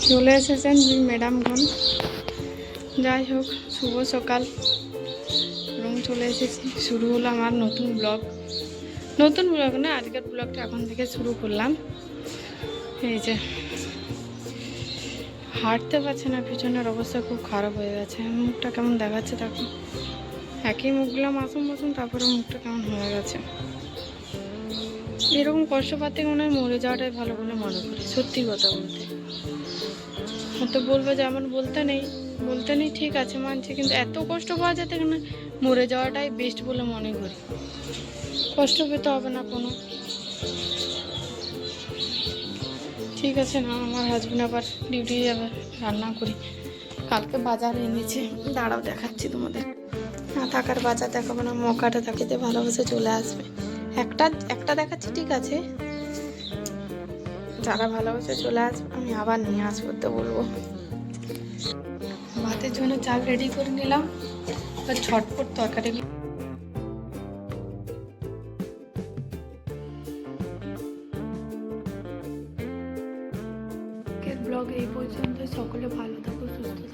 চলে এসেছেন দুই ম্যাডামগণ। যাই হোক, শুভ সকাল। এবং চলে এসেছি, শুরু হলো আমার নতুন ব্লগ। নতুন ব্লগ না, আজকের ব্লগটা এখন থেকে শুরু করলাম। এই যে হাঁটতে পারছে না, পিছনের অবস্থা খুব খারাপ হয়ে গেছে। মুখটা কেমন দেখাচ্ছে দেখো, একই মুখগুলো মাসুম মাসুম, তারপরে মুখটা কেমন হয়ে গেছে। এরকম কষ্ট পাতে মনে হয় মরে যাওয়াটাই ভালো বলে মনে করি, সত্যি কথা বলতে। হয়তো বলবো যে আমার বলতে নেই, ঠিক আছে মানছি, কিন্তু এত কষ্ট পাওয়া যেতে কেন মরে যাওয়াটাই বেস্ট বলে মনে করি। কষ্ট পেতে হবে না কোনো। ঠিক আছে না, আমার হাজবেন্ড আবার ডিউটি যাবে, রান্না করি। কালকে বাজার এনেছে, দাঁড়াও দেখাচ্ছি তোমাদের। না থাকার বাজার দেখাবো না, মকাটা থাকিতে ভালোবাসে চলে আসবে। একটা একটা দেখাচ্ছি, ঠিক আছে, যারা ভালোবাসে চলে আসবে, আমি আবার নিয়ে আসবো তো বলবো। ভাতের জন্য চাল রেডি করে নিলাম, ঝটপট তরকারি। ব্লগ এই পর্যন্ত, সকলে ভালো থাকো, সুস্থ থাকো।